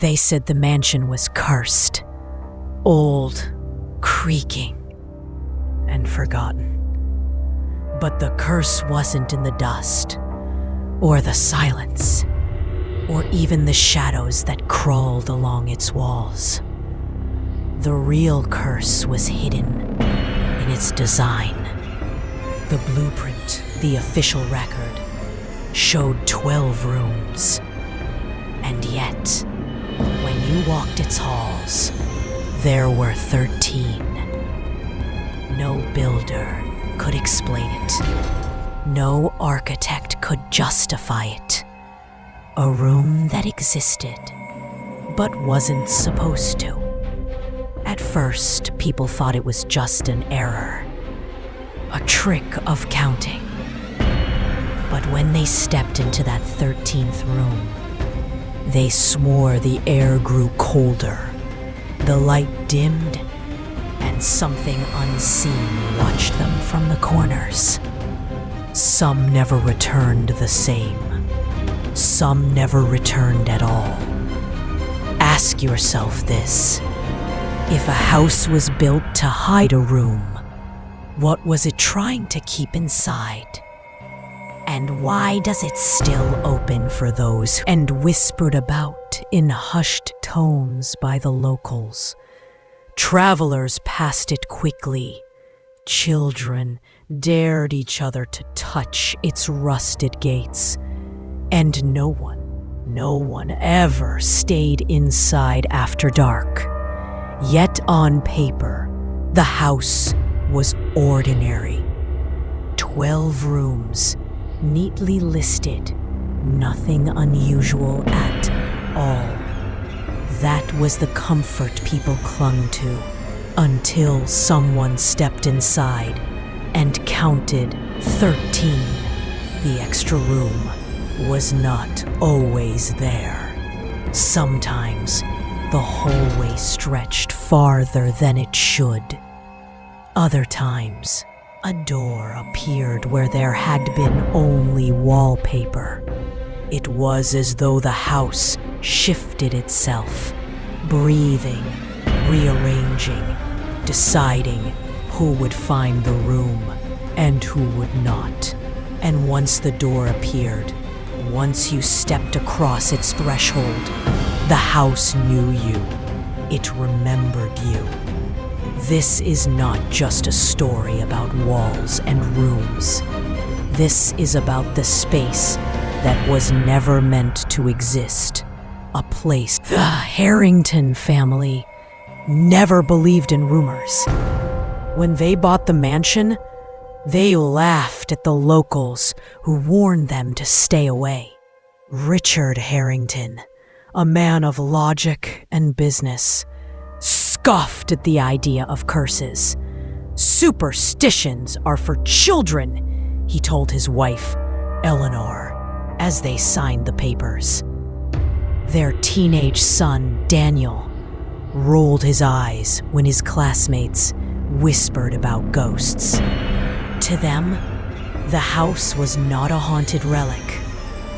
They said the mansion was cursed, old, creaking, and forgotten. But the curse wasn't in the dust, or the silence, or even the shadows that crawled along its walls. The real curse was hidden in its design. The blueprint, the official record, showed 12 rooms. And yet, when you walked its halls, there were 13. No builder could explain it. No architect could justify it. A room that existed, but wasn't supposed to. At first, people thought it was just an error, a trick of counting. But when they stepped into that 13th room, they swore the air grew colder, the light dimmed, and something unseen watched them from the corners. Some never returned the same. Some never returned at all. Ask yourself this. If a house was built to hide a room, what was it trying to keep inside? And why does it still open for those and whispered about in hushed tones by the locals? Travelers passed it quickly. Children dared each other to touch its rusted gates. And no one ever stayed inside after dark. Yet on paper, the house was ordinary. 12 rooms, neatly listed, nothing unusual at all. That was the comfort people clung to until someone stepped inside and counted 13. The extra room was not always there. Sometimes the hallway stretched farther than it should. Other times, a door appeared where there had been only wallpaper. It was as though the house shifted itself, breathing, rearranging, deciding who would find the room and who would not. And once the door appeared, once you stepped across its threshold, the house knew you. It remembered you. This is not just a story about walls and rooms. This is about the space that was never meant to exist. A place. The Harrington family never believed in rumors. When they bought the mansion, they laughed at the locals who warned them to stay away. Richard Harrington, a man of logic and business, scoffed at the idea of curses. Superstitions are for children, he told his wife, Eleanor, as they signed the papers. Their teenage son, Daniel, rolled his eyes when his classmates whispered about ghosts. To them, the house was not a haunted relic.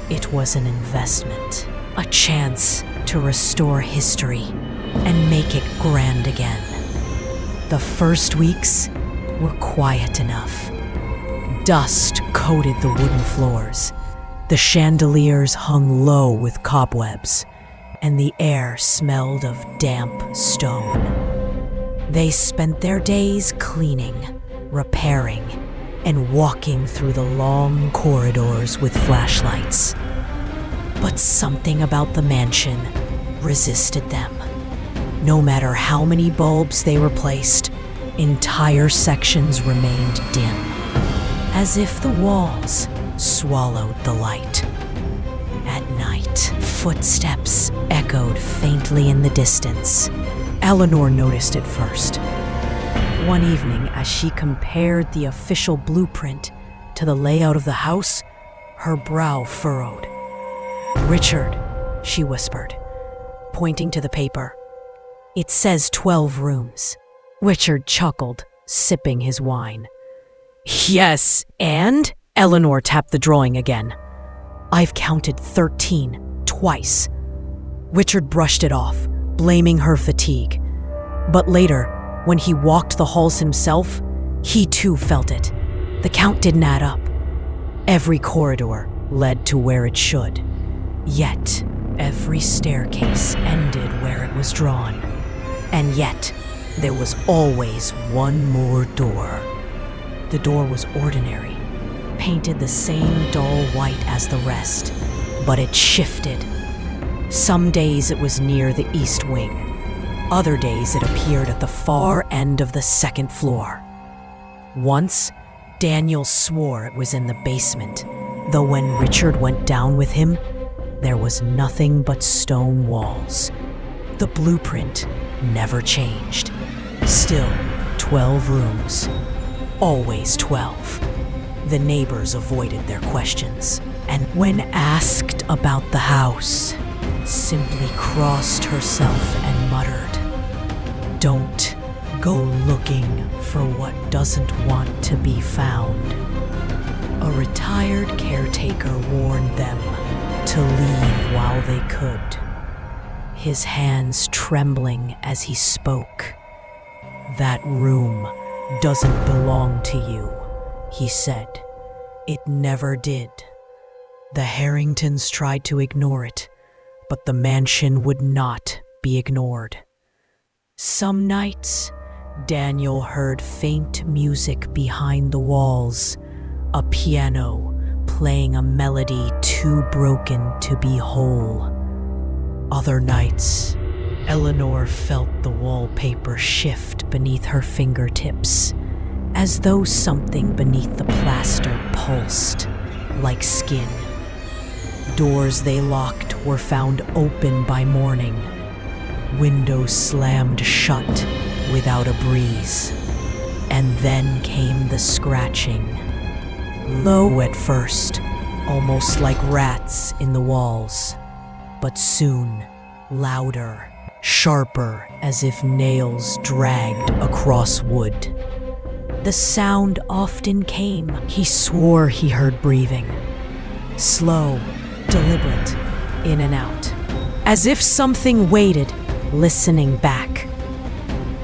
It was an investment, a chance to restore history and make it grand again. The first weeks were quiet enough. Dust coated the wooden floors. The chandeliers hung low with cobwebs, and the air smelled of damp stone. They spent their days cleaning, repairing, and walking through the long corridors with flashlights. But something about the mansion resisted them. No matter how many bulbs they replaced, entire sections remained dim, as if the walls swallowed the light. At night, footsteps echoed faintly in the distance. Eleanor noticed it first. One evening, as she compared the official blueprint to the layout of the house, her brow furrowed. "Richard," she whispered, pointing to the paper. "It says 12 rooms." Richard chuckled, sipping his wine. "Yes, and?" Eleanor tapped the drawing again. "I've counted 13 twice. Richard brushed it off, blaming her fatigue. But later, when he walked the halls himself, he too felt it. The count didn't add up. Every corridor led to where it should. Yet, every staircase ended where it was drawn. And yet, there was always one more door. The door was ordinary, painted the same dull white as the rest, but it shifted. Some days it was near the east wing. Other days it appeared at the far end of the second floor. Once, Daniel swore it was in the basement, though when Richard went down with him, there was nothing but stone walls. The blueprint never changed. Still, 12 rooms. Always 12. The neighbors avoided their questions, and when asked about the house, simply crossed herself and muttered, "Don't go looking for what doesn't want to be found." A retired caretaker warned them to leave while they could, his hands trembling as he spoke. "That room doesn't belong to you," he said. "It never did." The Harringtons tried to ignore it, but the mansion would not be ignored. Some nights, Daniel heard faint music behind the walls, a piano playing a melody too broken to be whole. Other nights, Eleanor felt the wallpaper shift beneath her fingertips, as though something beneath the plaster pulsed, like skin. Doors they locked were found open by morning, windows slammed shut without a breeze. And then came the scratching, low at first, almost like rats in the walls, but soon louder, sharper, as if nails dragged across wood. The sound often came. He swore he heard breathing, slow, deliberate, in and out, as if something waited, listening back.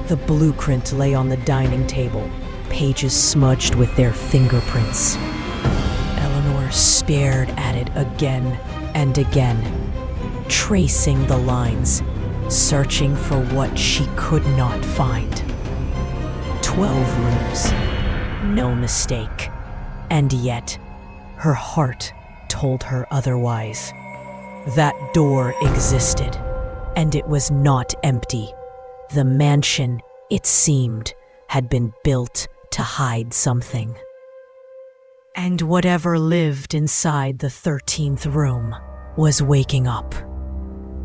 The blueprint lay on the dining table, pages smudged with their fingerprints. Eleanor stared at it again and again, tracing the lines, searching for what she could not find. 12 rooms, no mistake. And yet, her heart told her otherwise. That door existed, and it was not empty. The mansion, it seemed, had been built to hide something. And whatever lived inside the 13th room was waking up.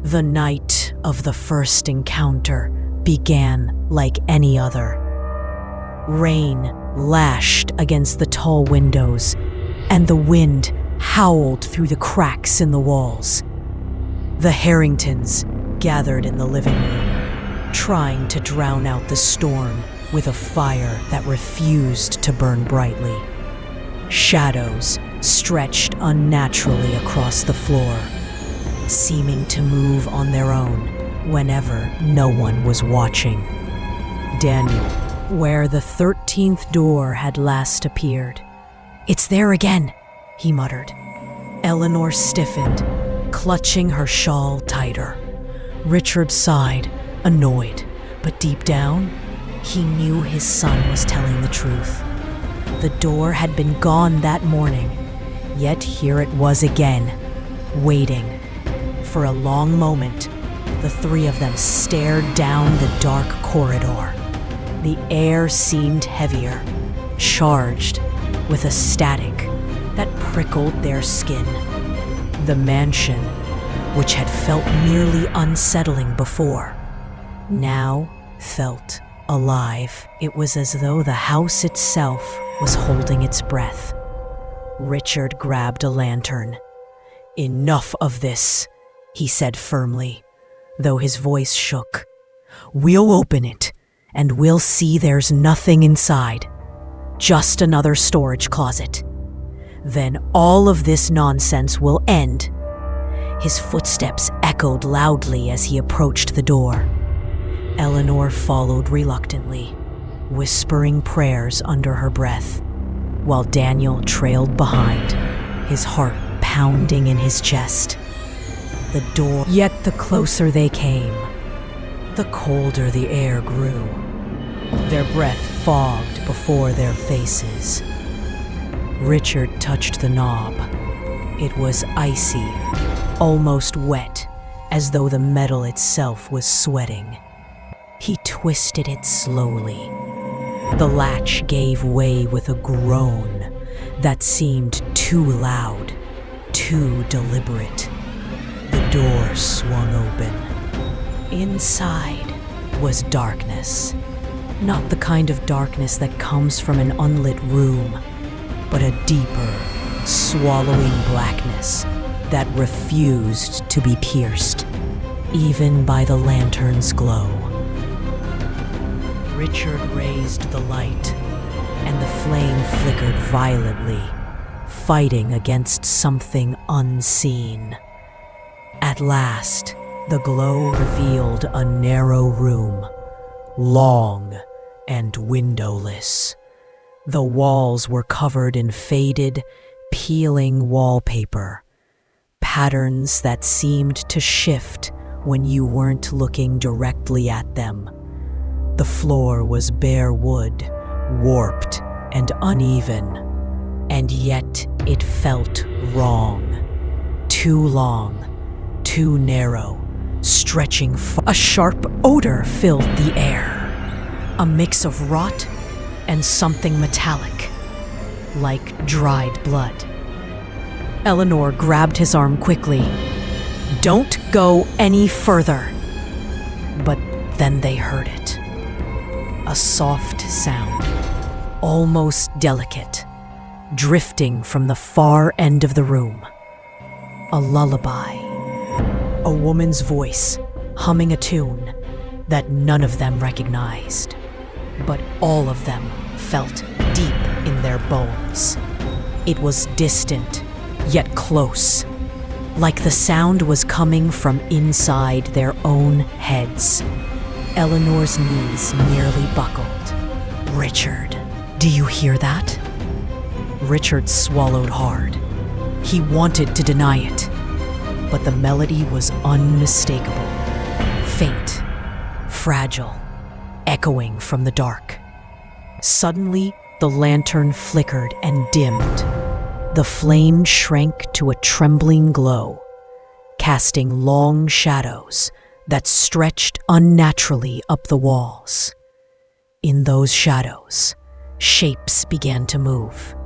The night of the first encounter began like any other. Rain lashed against the tall windows, and the wind howled through the cracks in the walls. The Harringtons gathered in the living room, trying to drown out the storm with a fire that refused to burn brightly. Shadows stretched unnaturally across the floor, seeming to move on their own whenever no one was watching. Daniel, where the 13th door had last appeared. "It's there again," he muttered. Eleanor stiffened, clutching her shawl tighter. Richard sighed, annoyed, but deep down, he knew his son was telling the truth. The door had been gone that morning, yet here it was again, waiting. For a long moment, the three of them stared down the dark corridor. The air seemed heavier, charged with a static that prickled their skin. The mansion, which had felt merely unsettling before, now felt alive. It was as though the house itself was holding its breath. Richard grabbed a lantern. "Enough of this," he said firmly, though his voice shook. "We'll open it, and we'll see there's nothing inside. Just another storage closet. Then all of this nonsense will end." His footsteps echoed loudly as he approached the door. Eleanor followed reluctantly, whispering prayers under her breath, while Daniel trailed behind, his heart pounding in his chest. Yet the closer they came, the colder the air grew. Their breath fogged before their faces. Richard touched the knob. It was icy, almost wet, as though the metal itself was sweating. He twisted it slowly. The latch gave way with a groan that seemed too loud, too deliberate. The door swung open. Inside was darkness. Not the kind of darkness that comes from an unlit room, but a deeper, swallowing blackness that refused to be pierced, even by the lantern's glow. Richard raised the light, and the flame flickered violently, fighting against something unseen. At last, the glow revealed a narrow room, long and windowless. The walls were covered in faded, peeling wallpaper, patterns that seemed to shift when you weren't looking directly at them. The floor was bare wood, warped and uneven, and yet it felt wrong. Too long, too narrow, stretching far. A sharp odor filled the air, a mix of rot and something metallic, like dried blood. Eleanor grabbed his arm quickly. "Don't go any further." But then they heard it. A soft sound, almost delicate, drifting from the far end of the room. A lullaby. A woman's voice, humming a tune that none of them recognized, but all of them felt deep in their bones. It was distant, yet close, like the sound was coming from inside their own heads. Eleanor's knees nearly buckled. "Richard, do you hear that?" Richard swallowed hard. He wanted to deny it, but the melody was unmistakable, faint, fragile, echoing from the dark. Suddenly, the lantern flickered and dimmed. The flame shrank to a trembling glow, casting long shadows that stretched unnaturally up the walls. In those shadows, shapes began to move.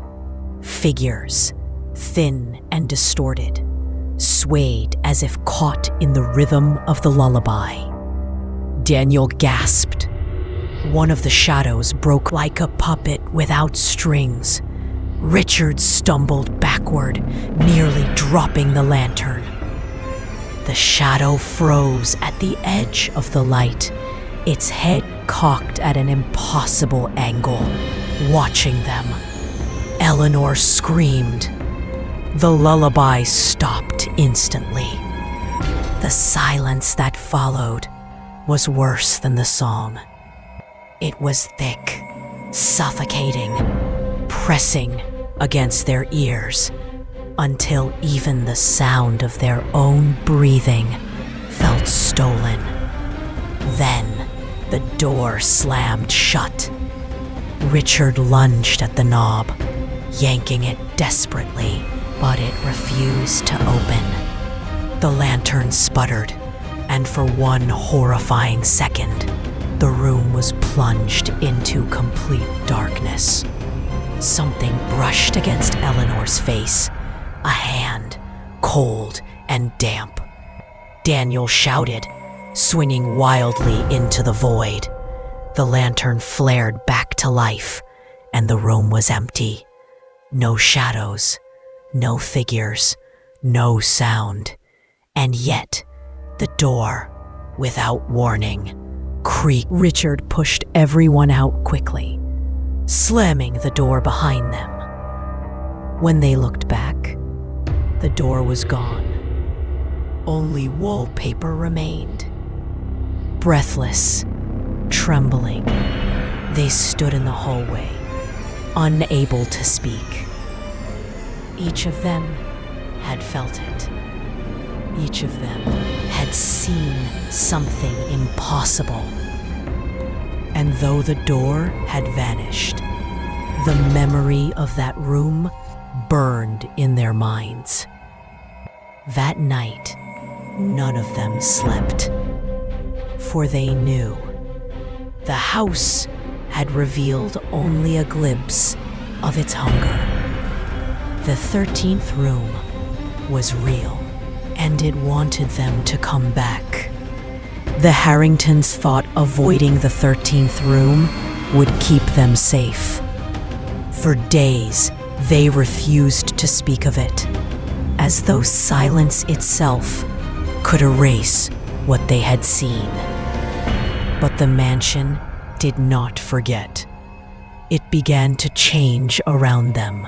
Figures, thin and distorted, swayed as if caught in the rhythm of the lullaby. Daniel gasped. One of the shadows broke like a puppet without strings. Richard stumbled backward, nearly dropping the lantern. The shadow froze at the edge of the light, its head cocked at an impossible angle, watching them. Eleanor screamed. The lullaby stopped instantly. The silence that followed was worse than the song. It was thick, suffocating, pressing against their ears, until even the sound of their own breathing felt stolen. Then the door slammed shut. Richard lunged at the knob, yanking it desperately, but it refused to open. The lantern sputtered, and for one horrifying second, the room was plunged into complete darkness. Something brushed against Eleanor's face, a hand, cold and damp. Daniel shouted, swinging wildly into the void. The lantern flared back to life, and the room was empty. No shadows, no figures, no sound. And yet, the door, without warning, creaked. Richard pushed everyone out quickly, slamming the door behind them. When they looked back, the door was gone. Only wallpaper remained. Breathless, trembling, they stood in the hallway, unable to speak. Each of them had felt it. Each of them had seen something impossible. And though the door had vanished, the memory of that room burned in their minds. That night, none of them slept, for they knew the house had revealed only a glimpse of its hunger. The 13th room was real, and it wanted them to come back. The Harringtons thought avoiding the 13th room would keep them safe. For days, they refused to speak of it, as though silence itself could erase what they had seen. But the mansion did not forget. It began to change around them.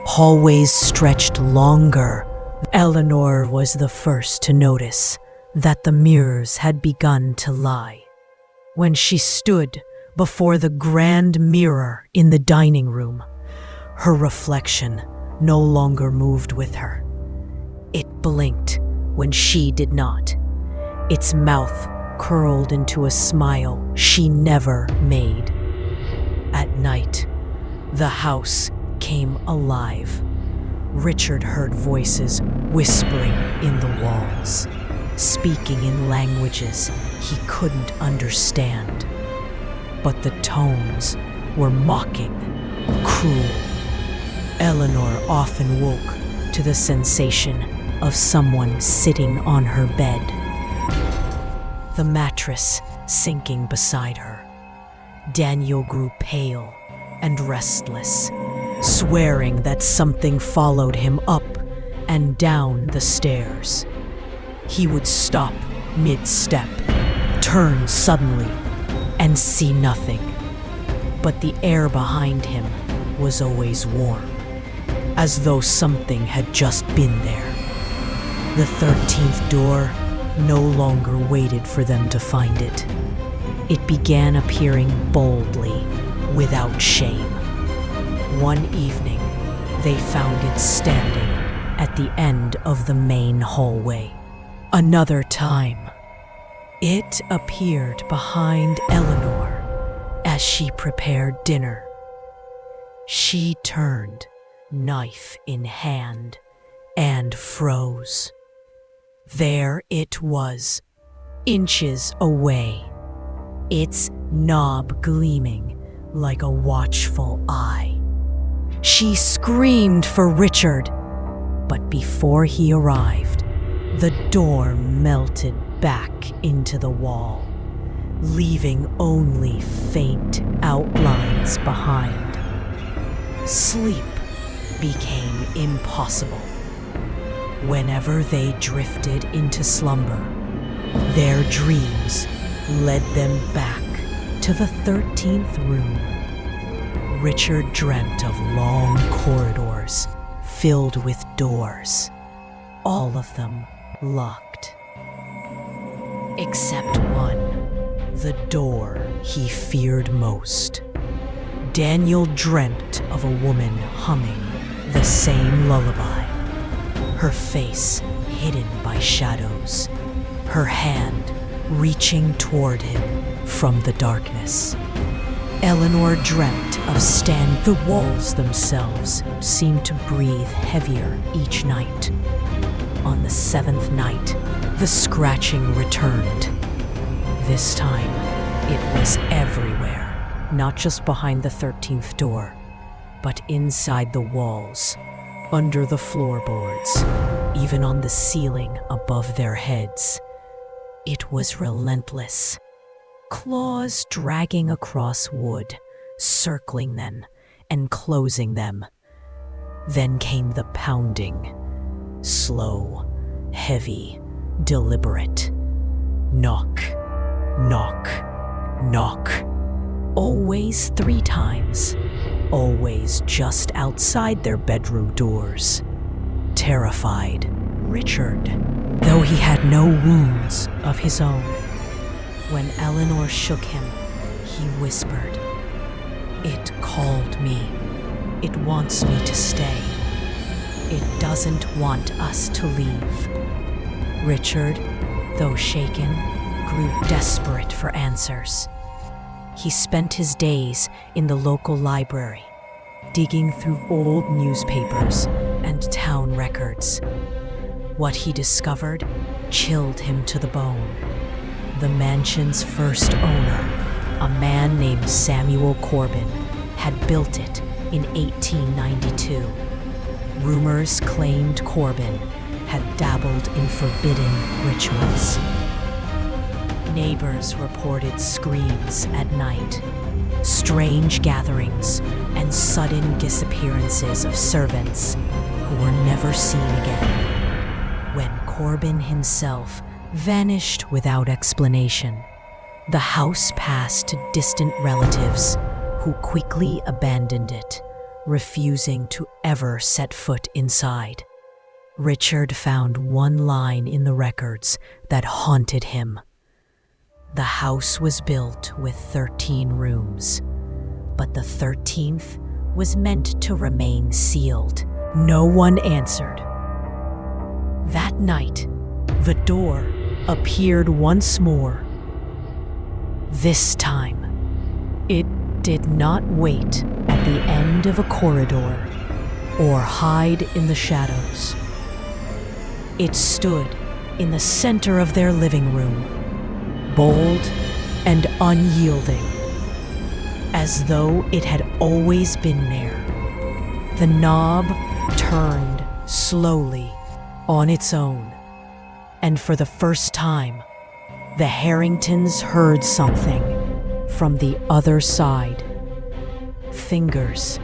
Hallways stretched longer. Eleanor was the first to notice that the mirrors had begun to lie. When she stood before the grand mirror in the dining room, her reflection no longer moved with her. It blinked when she did not. Its mouth curled into a smile she never made. At night, the house came alive. Richard heard voices whispering in the walls, speaking in languages he couldn't understand. But the tones were mocking, cruel. Eleanor often woke to the sensation of someone sitting on her bed, the mattress sinking beside her. Daniel grew pale and restless, swearing that something followed him up and down the stairs. He would stop mid-step, turn suddenly, and see nothing. But the air behind him was always warm, as though something had just been there. The 13th door no longer waited for them to find it. It began appearing boldly, without shame. One evening, they found it standing at the end of the main hallway. Another time, it appeared behind Eleanor as she prepared dinner. She turned, knife in hand, and froze. There it was, inches away, its knob gleaming like a watchful eye. She screamed for Richard, but before he arrived, the door melted back into the wall, leaving only faint outlines behind. Sleep became impossible. Whenever they drifted into slumber, their dreams led them back to the 13th room. Richard dreamt of long corridors filled with doors, all of them locked. Except one, the door he feared most. Daniel dreamt of a woman humming the same lullaby, her face hidden by shadows, her hand reaching toward him from the darkness. Eleanor dreamt of the walls themselves seemed to breathe heavier each night. On the 7th night, the scratching returned. This time, it was everywhere, not just behind the 13th door, but inside the walls, under the floorboards, even on the ceiling above their heads. It was relentless. Claws dragging across wood, circling them and closing them. Then came the pounding, slow, heavy, deliberate. Knock, knock, knock. Always 3 times. Always just outside their bedroom doors. Terrified, Richard though he had no wounds of his own. When Eleanor shook him, he whispered, "It called me. It wants me to stay. It doesn't want us to leave." Richard, though shaken, grew desperate for answers. He spent his days in the local library, digging through old newspapers and town records. What he discovered chilled him to the bone. The mansion's first owner, a man named Samuel Corbin, had built it in 1892. Rumors claimed Corbin had dabbled in forbidden rituals. Neighbors reported screams at night, strange gatherings, and sudden disappearances of servants who were never seen again. When Corbin himself vanished without explanation, the house passed to distant relatives who quickly abandoned it, refusing to ever set foot inside. Richard found one line in the records that haunted him. The house was built with 13 rooms, but the 13th was meant to remain sealed. No one answered. That night, the door appeared once more. This time, it did not wait at the end of a corridor or hide in the shadows. It stood in the center of their living room, bold and unyielding, as though it had always been there. The knob turned slowly on its own, and for the first time, the Harringtons heard something from the other side. Fingers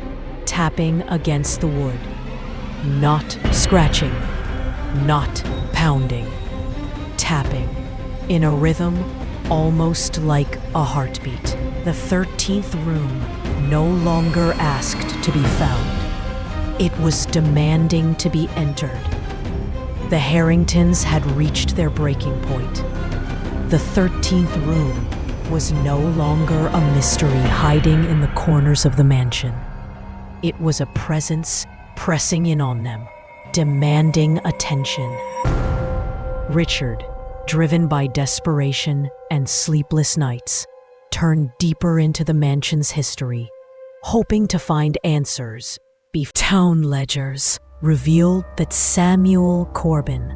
tapping against the wood, not scratching, not pounding, tapping in a rhythm almost like a heartbeat. The 13th room no longer asked to be found. It was demanding to be entered. The Harringtons had reached their breaking point. The 13th room was no longer a mystery hiding in the corners of the mansion. It was a presence pressing in on them, demanding attention. Richard, driven by desperation and sleepless nights, turned deeper into the mansion's history, hoping to find answers. Town ledgers revealed that Samuel Corbin,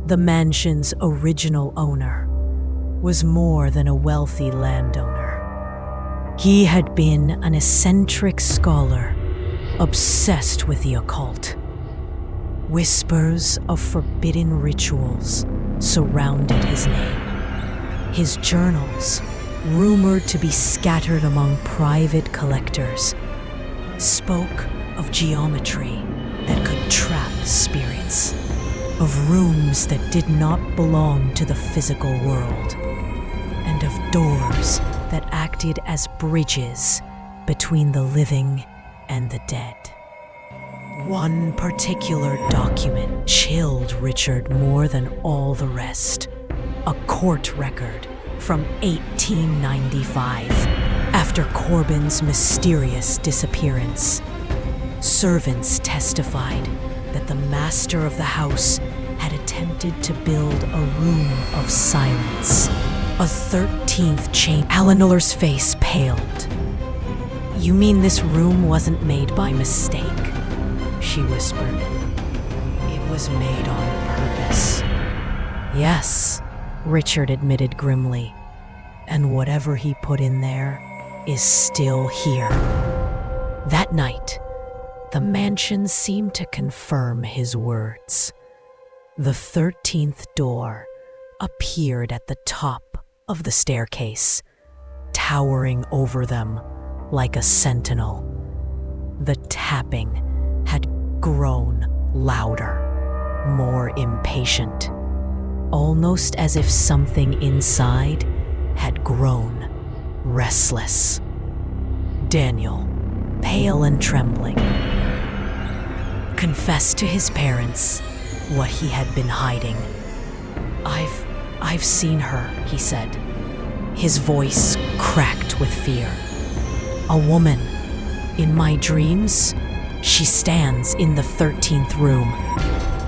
the mansion's original owner, was more than a wealthy landowner. He had been an eccentric scholar, obsessed with the occult. Whispers of forbidden rituals surrounded his name. His journals, rumored to be scattered among private collectors, spoke of geometry that could trap spirits, of rooms that did not belong to the physical world, and of doors that acted as bridges between the living and the dead. One particular document chilled Richard more than all the rest. A court record from 1895, after Corbin's mysterious disappearance. Servants testified that the master of the house had attempted to build a room of silence, a 13th chamber. Eleanor's face paled. "You mean this room wasn't made by mistake?" she whispered. "It was made on purpose." "Yes," Richard admitted grimly, "and whatever he put in there is still here." That night, the mansion seemed to confirm his words. The 13th door appeared at the top of the staircase, towering over them like a sentinel. The tapping had grown louder, more impatient, almost as if something inside had grown restless. Daniel, pale and trembling, confessed to his parents what he had been hiding. I've seen her, he said, his voice cracked with fear. A woman. In my dreams, she stands in the 13th room.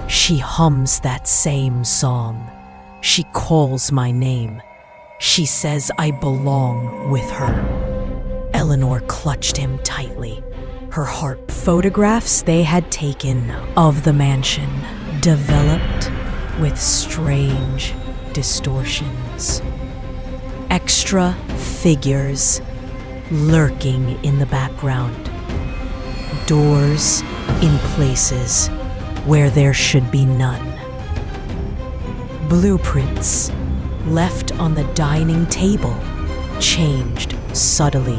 She hums that same song. She calls my name. She says I belong with her. Eleanor clutched him tightly. Her heart. Photographs they had taken of the mansion developed with strange distortions. Extra figures lurking in the background. Doors in places where there should be none. Blueprints left on the dining table changed subtly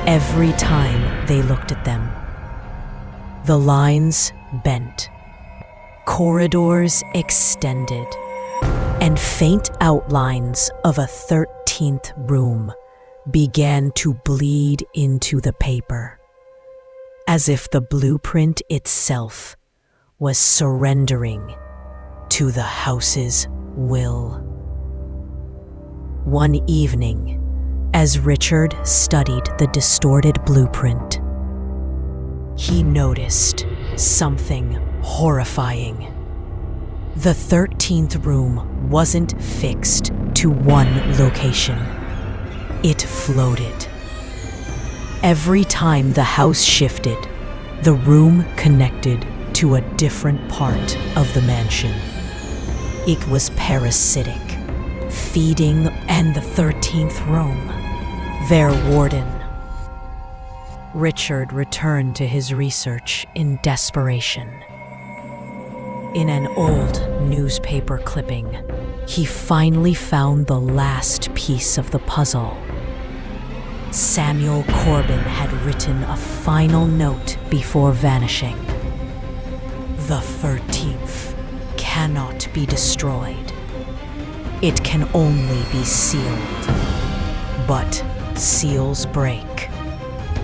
every time they looked at them. The lines bent, corridors extended, and faint outlines of a 13th room began to bleed into the paper, as if the blueprint itself was surrendering to the house's will. One evening, as Richard studied the distorted blueprint, he noticed something horrifying. The 13th room wasn't fixed to one location. It floated. Every time the house shifted, the room connected to a different part of the mansion. It was parasitic, feeding and the 13th room, their warden. Richard returned to his research in desperation. In an old newspaper clipping, he finally found the last piece of the puzzle. Samuel Corbin had written a final note before vanishing. The 13th cannot be destroyed. It can only be sealed. But seals break.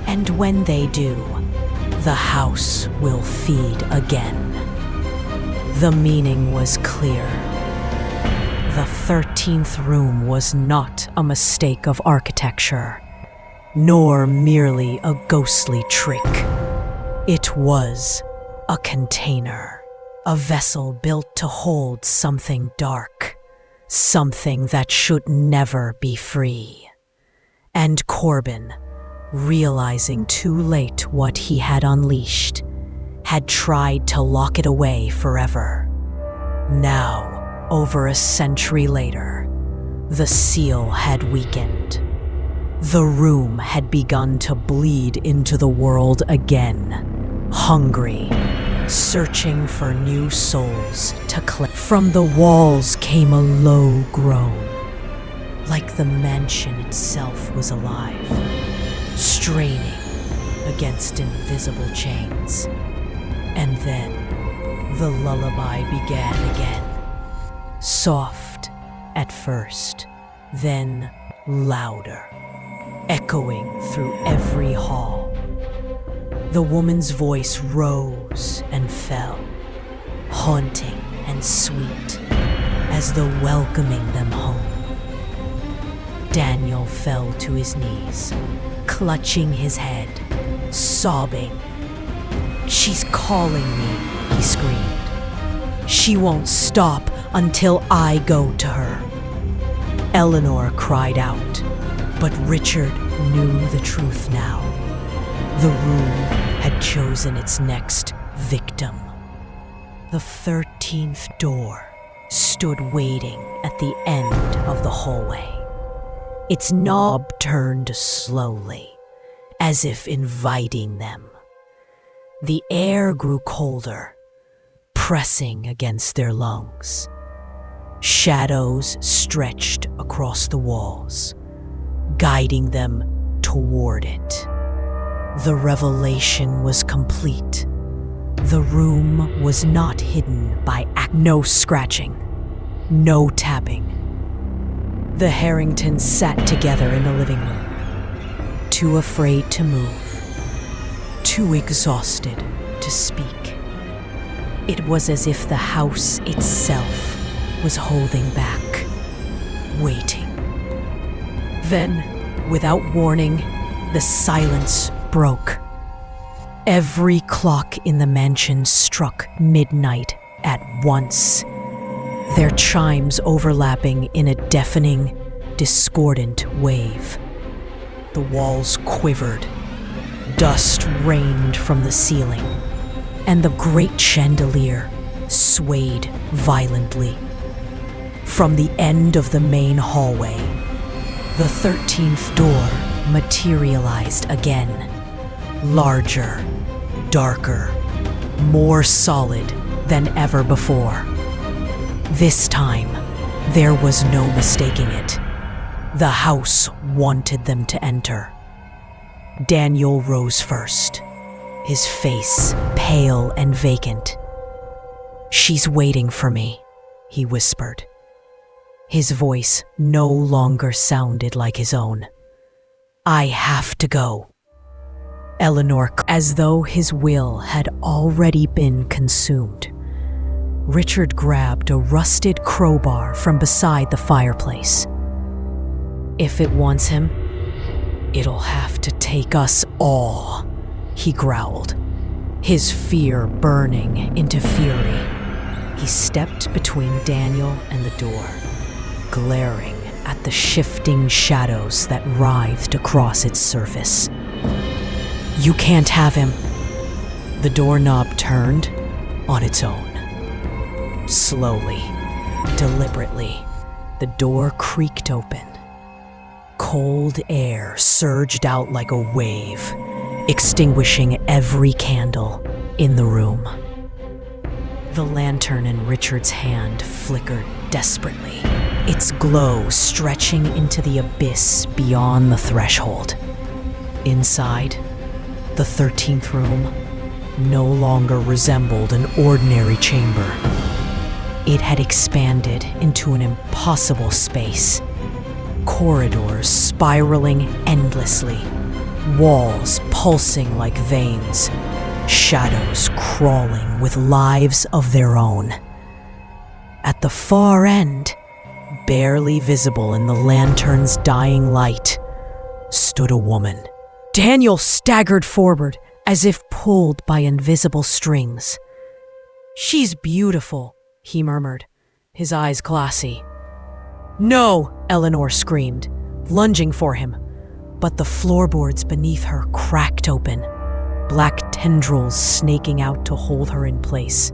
And when they do, the house will feed again. The meaning was clear. The 13th room was not a mistake of architecture, nor merely a ghostly trick. It was a container, a vessel built to hold something dark, something that should never be free. And Corbin, realizing too late what he had unleashed, had tried to lock it away forever. Now, over a century later, the seal had weakened. The room had begun to bleed into the world again, hungry, searching for new souls to cleanse. From the walls came a low groan, like the mansion itself was alive, straining against invisible chains. And then the lullaby began again, soft at first, then louder, echoing through every hall. The woman's voice rose and fell, haunting and sweet, as though welcoming them home. Daniel fell to his knees, clutching his head, sobbing. "She's calling me," he screamed. "She won't stop until I go to her." Eleanor cried out, but Richard knew the truth now. The room had chosen its next victim. The 13th door stood waiting at the end of the hallway. Its knob turned slowly, as if inviting them. The air grew colder, pressing against their lungs. Shadows stretched across the walls, guiding them toward it. The revelation was complete. The room was not hidden by no scratching, no tapping. The Harringtons sat together in the living room, too afraid to move, too exhausted to speak. It was as if the house itself was holding back, waiting. Then, without warning, the silence broke. Every clock in the mansion struck midnight at once, their chimes overlapping in a deafening, discordant wave. The walls quivered, dust rained from the ceiling, and the great chandelier swayed violently. From the end of the main hallway, the 13th door materialized again, larger, darker, more solid than ever before. This time, there was no mistaking it. The house wanted them to enter. Daniel rose first, his face pale and vacant. "She's waiting for me," he whispered. His voice no longer sounded like his own. "I have to go." Eleanor, as though his will had already been consumed. Richard grabbed a rusted crowbar from beside the fireplace. "If it wants him, it'll have to take us all," he growled, his fear burning into fury. He stepped between Daniel and the door, glaring at the shifting shadows that writhed across its surface. "You can't have him." The doorknob turned on its own. Slowly, deliberately, the door creaked open. Cold air surged out like a wave, extinguishing every candle in the room. The lantern in Richard's hand flickered desperately, its glow stretching into the abyss beyond the threshold. Inside, the 13th room no longer resembled an ordinary chamber. It had expanded into an impossible space. Corridors spiraling endlessly, walls pulsing like veins, shadows crawling with lives of their own. At the far end, barely visible in the lantern's dying light, stood a woman. Daniel staggered forward as if pulled by invisible strings. "She's beautiful," he murmured, his eyes glassy. "No!" Eleanor screamed, lunging for him, but the floorboards beneath her cracked open, black tendrils snaking out to hold her in place.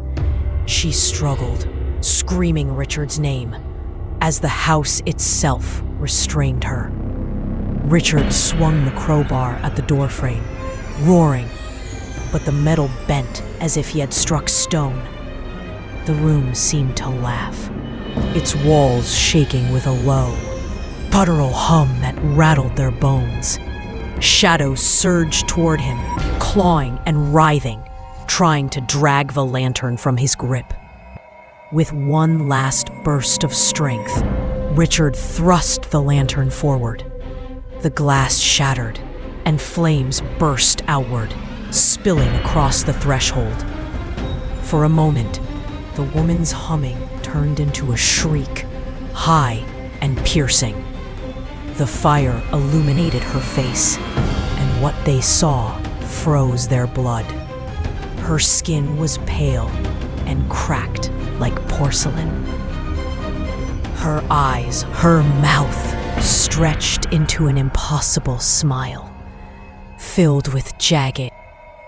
She struggled, screaming Richard's name, as the house itself restrained her. Richard swung the crowbar at the doorframe, roaring, but the metal bent as if he had struck stone. The room seemed to laugh, its walls shaking with a low, guttural hum that rattled their bones. Shadows surged toward him, clawing and writhing, trying to drag the lantern from his grip. With one last burst of strength, Richard thrust the lantern forward. The glass shattered, and flames burst outward, spilling across the threshold. For a moment, the woman's humming turned into a shriek, high and piercing. The fire illuminated her face, and what they saw froze their blood. Her skin was pale and cracked like porcelain. Her eyes, her mouth, stretched into an impossible smile, filled with jagged,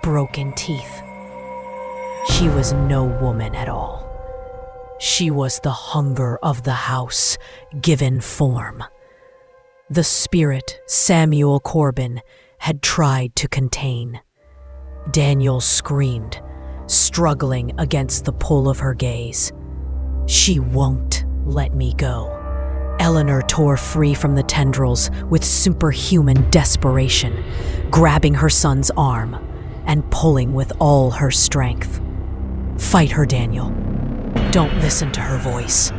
broken teeth. She was no woman at all. She was the hunger of the house, given form. The spirit Samuel Corbin had tried to contain. Daniel screamed, struggling against the pull of her gaze. "She won't let me go." Eleanor tore free from the tendrils with superhuman desperation, grabbing her son's arm and pulling with all her strength. "Fight her, Daniel. Don't listen to her voice."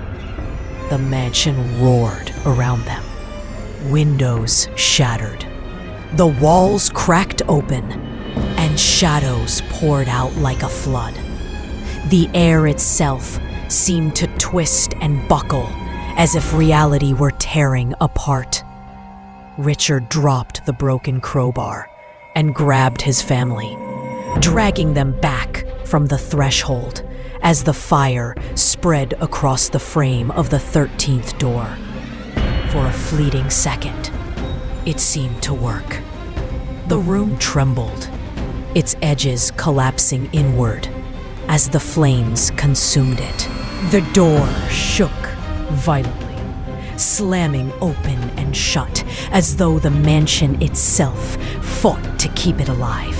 The mansion roared around them. Windows shattered. The walls cracked open, and shadows poured out like a flood. The air itself seemed to twist and buckle as if reality were tearing apart. Richard dropped the broken crowbar and grabbed his family, dragging them back from the threshold as the fire spread across the frame of the 13th door. For a fleeting second, it seemed to work. The room trembled, its edges collapsing inward as the flames consumed it. The door shook violently, slamming open and shut as though the mansion itself fought to keep it alive.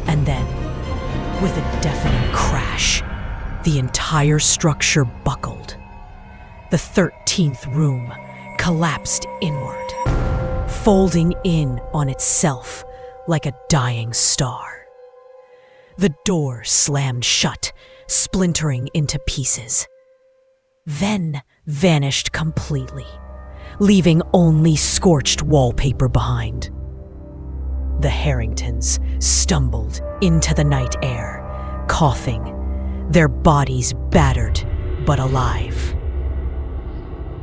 And then, with a deafening crash, the entire structure buckled. The 13th room collapsed inward, folding in on itself like a dying star. The door slammed shut, splintering into pieces, then vanished completely, leaving only scorched wallpaper behind. The Harringtons stumbled into the night air, coughing, their bodies battered but alive.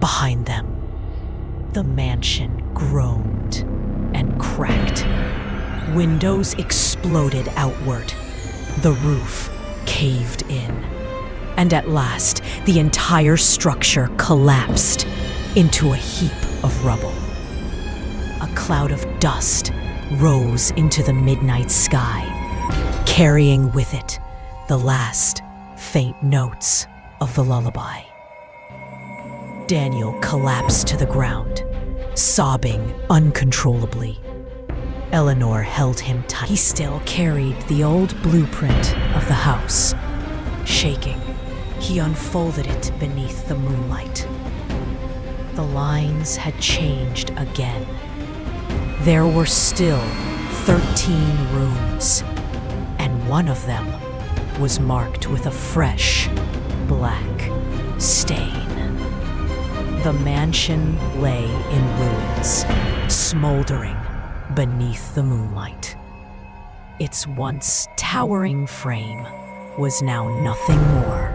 Behind them, the mansion groaned and cracked. Windows exploded outward. The roof caved in. And at last, the entire structure collapsed into a heap of rubble. A cloud of dust rose into the midnight sky, carrying with it the last faint notes of the lullaby. Daniel collapsed to the ground, sobbing uncontrollably. Eleanor held him tight. He still carried the old blueprint of the house. Shaking, he unfolded it beneath the moonlight. The lines had changed again. There were still 13 rooms, and one of them was marked with a fresh, black stain. The mansion lay in ruins, smoldering beneath the moonlight. Its once towering frame was now nothing more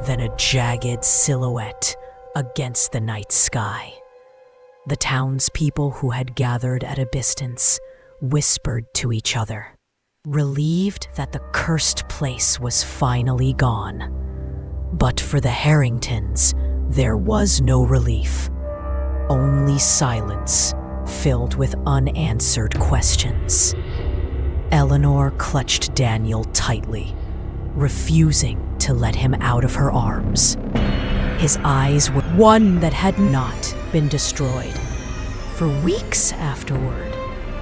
than a jagged silhouette against the night sky. The townspeople who had gathered at a distance whispered to each other, relieved that the cursed place was finally gone. But for the Harringtons, there was no relief, only silence filled with unanswered questions. Eleanor clutched Daniel tightly, refusing to let him out of her arms. His eyes were one that had not been destroyed. For weeks afterward,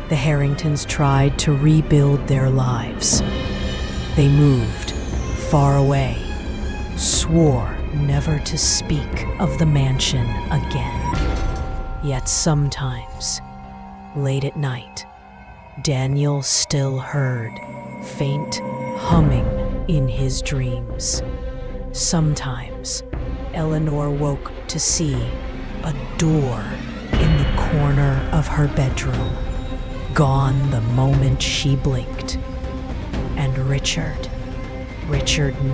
the Harringtons tried to rebuild their lives. They moved far away, swore never to speak of the mansion again. Yet sometimes, late at night, Daniel still heard faint humming in his dreams. Sometimes, Eleanor woke to see a door in the corner of her bedroom, gone the moment she blinked. And Richard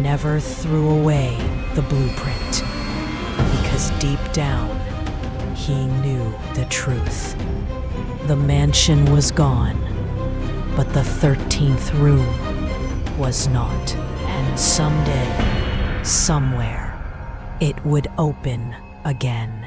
never threw away the blueprint, because deep down, he knew the truth. The mansion was gone, but the 13th room was not. And someday, somewhere, it would open again.